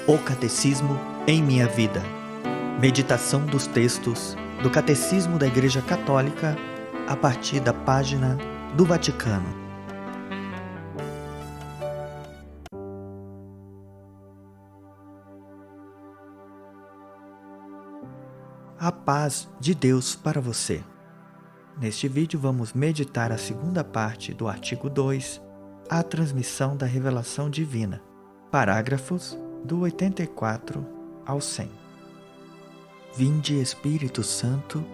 O Catecismo em minha vida. Meditação dos textos do Catecismo da Igreja Católica a partir da página do Vaticano. A paz de Deus para você. Neste vídeo vamos meditar a segunda parte do artigo 2, a transmissão da revelação divina, parágrafos do 84 ao 100. Vinde, Espírito Santo,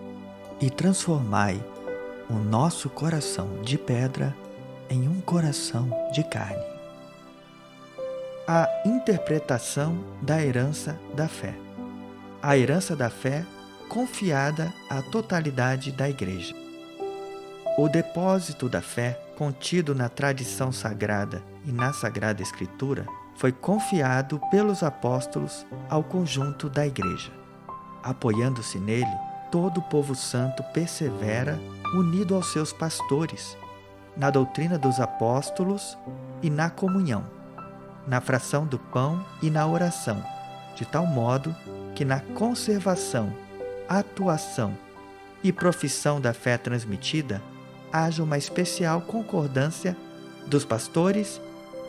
e transformai o nosso coração de pedra em um coração de carne. A interpretação da herança da fé. A herança da fé confiada à totalidade da Igreja. O depósito da fé contido na tradição sagrada e na Sagrada Escritura foi confiado pelos apóstolos ao conjunto da Igreja. Apoiando-se nele, todo o povo santo persevera unido aos seus pastores, na doutrina dos apóstolos e na comunhão, na fração do pão e na oração, de tal modo que na conservação, atuação e profissão da fé transmitida haja uma especial concordância dos pastores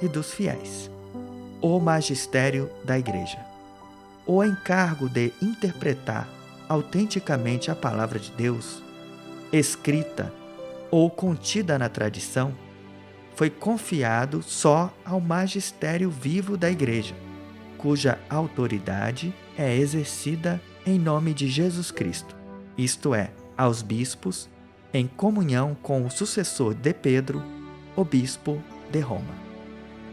e dos fiéis. O magistério da Igreja. O encargo de interpretar autenticamente a palavra de Deus, escrita ou contida na tradição, foi confiado só ao magistério vivo da Igreja, cuja autoridade é exercida em nome de Jesus Cristo, isto é, aos bispos, em comunhão com o sucessor de Pedro, o bispo de Roma.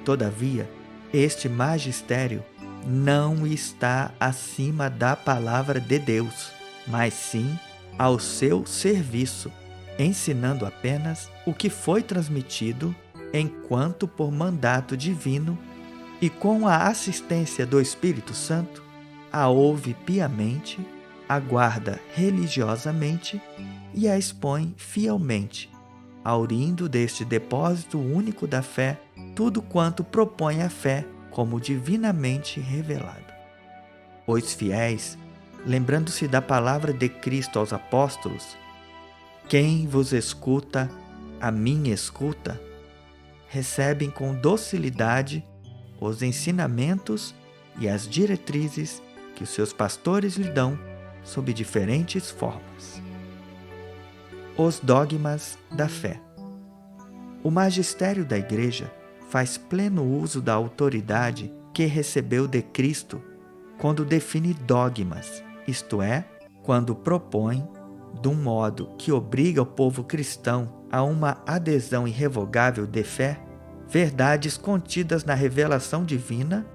Todavia, este magistério não está acima da palavra de Deus, mas sim ao seu serviço, ensinando apenas o que foi transmitido enquanto por mandato divino e com a assistência do Espírito Santo, a ouve piamente, aguarda religiosamente e a expõe fielmente, aurindo deste depósito único da fé tudo quanto propõe a fé como divinamente revelado. Os fiéis, lembrando-se da palavra de Cristo aos apóstolos, quem vos escuta, a mim escuta, recebem com docilidade os ensinamentos e as diretrizes que os seus pastores lhe dão sob diferentes formas. Os dogmas da fé. O magistério da Igreja faz pleno uso da autoridade que recebeu de Cristo quando define dogmas, isto é, quando propõe, de um modo que obriga o povo cristão a uma adesão irrevogável de fé, verdades contidas na revelação divina,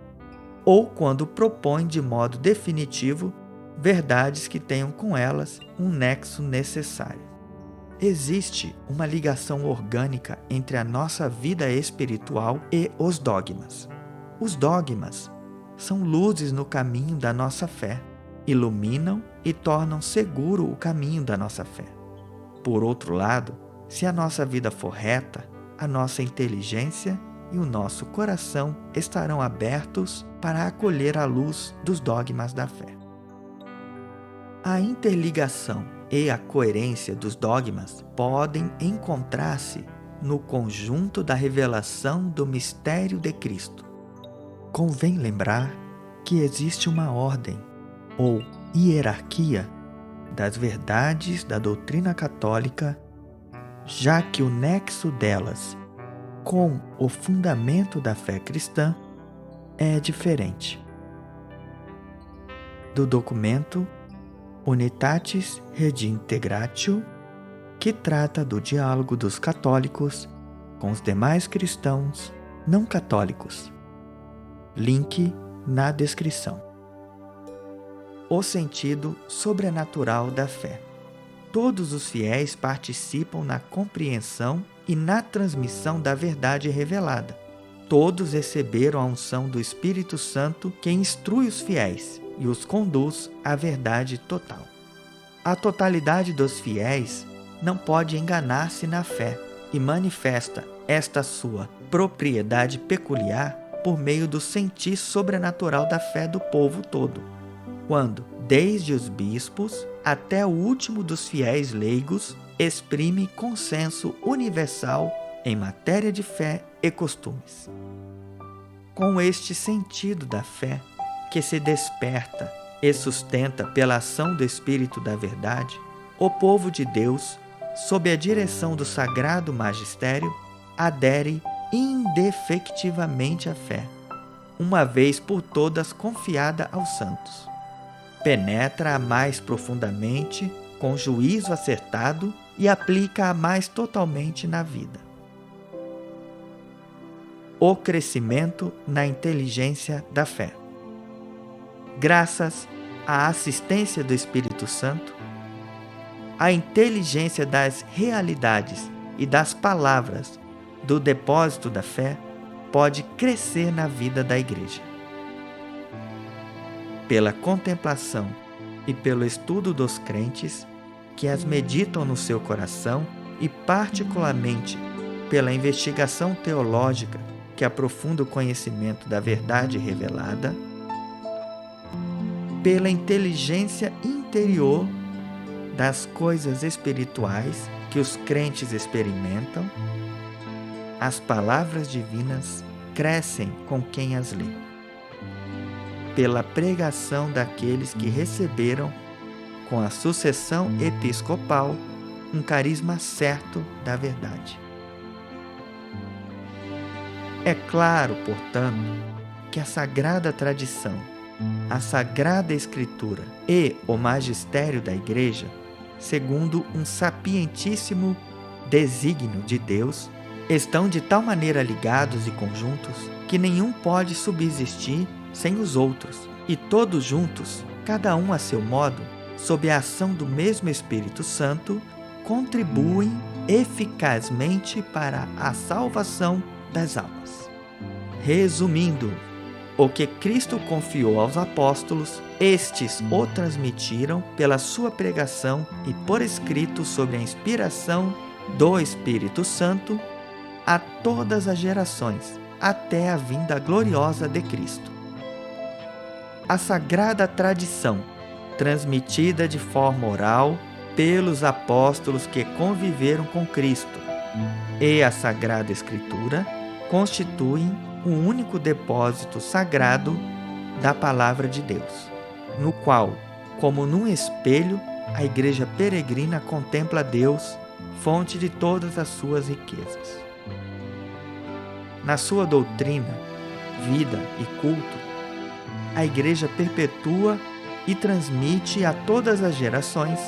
ou quando propõe de modo definitivo verdades que tenham com elas um nexo necessário. Existe uma ligação orgânica entre a nossa vida espiritual e os dogmas. Os dogmas são luzes no caminho da nossa fé, iluminam e tornam seguro o caminho da nossa fé. Por outro lado, se a nossa vida for reta, a nossa inteligência e o nosso coração estarão abertos para acolher a luz dos dogmas da fé. A interligação e a coerência dos dogmas podem encontrar-se no conjunto da revelação do mistério de Cristo. Convém lembrar que existe uma ordem, ou hierarquia, das verdades da doutrina católica, já que o nexo delas com o fundamento da fé cristã é diferente. Do documento Unitatis Redintegratio, que trata do diálogo dos católicos com os demais cristãos não católicos. Link na descrição. O sentido sobrenatural da fé. Todos os fiéis participam na compreensão e na transmissão da verdade revelada. Todos receberam a unção do Espírito Santo que instrui os fiéis e os conduz à verdade total. A totalidade dos fiéis não pode enganar-se na fé e manifesta esta sua propriedade peculiar por meio do sentir sobrenatural da fé do povo todo, quando, desde os bispos até o último dos fiéis leigos, exprime consenso universal em matéria de fé e costumes. Com este sentido da fé, que se desperta e sustenta pela ação do Espírito da Verdade, o povo de Deus, sob a direção do Sagrado Magistério, adere indefectivamente à fé, uma vez por todas confiada aos santos. Penetra-a mais profundamente, com juízo acertado, e aplica-a mais totalmente na vida. O crescimento na inteligência da fé. Graças à assistência do Espírito Santo, a inteligência das realidades e das palavras do depósito da fé pode crescer na vida da Igreja. Pela contemplação e pelo estudo dos crentes que as meditam no seu coração e, particularmente, pela investigação teológica que aprofunda o conhecimento da verdade revelada, pela inteligência interior das coisas espirituais que os crentes experimentam, as palavras divinas crescem com quem as lê. Pela pregação daqueles que receberam, com a sucessão episcopal, um carisma certo da verdade. É claro, portanto, que a sagrada tradição, a Sagrada Escritura e o magistério da Igreja, segundo um sapientíssimo desígnio de Deus, estão de tal maneira ligados e conjuntos que nenhum pode subsistir sem os outros, e todos juntos, cada um a seu modo, sob a ação do mesmo Espírito Santo, contribuem eficazmente para a salvação das almas. Resumindo, o que Cristo confiou aos apóstolos, estes o transmitiram pela sua pregação e por escrito sob a inspiração do Espírito Santo a todas as gerações, até a vinda gloriosa de Cristo. A sagrada tradição, transmitida de forma oral pelos apóstolos que conviveram com Cristo, e a Sagrada Escritura constituem um único depósito sagrado da Palavra de Deus, no qual, como num espelho, a Igreja peregrina contempla Deus, fonte de todas as suas riquezas. Na sua doutrina, vida e culto, a Igreja perpetua e transmite a todas as gerações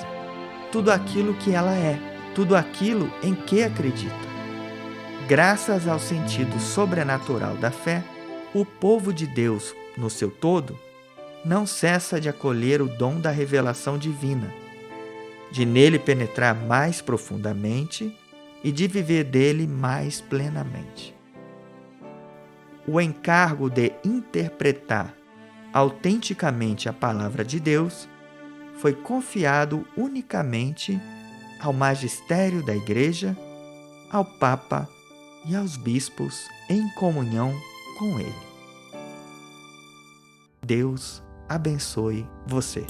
tudo aquilo que ela é, tudo aquilo em que acredita. Graças ao sentido sobrenatural da fé, o povo de Deus, no seu todo, não cessa de acolher o dom da revelação divina, de nele penetrar mais profundamente e de viver dele mais plenamente. O encargo de interpretar autenticamente a palavra de Deus foi confiado unicamente ao magistério da Igreja, ao Papa e aos bispos em comunhão com ele. Deus abençoe você.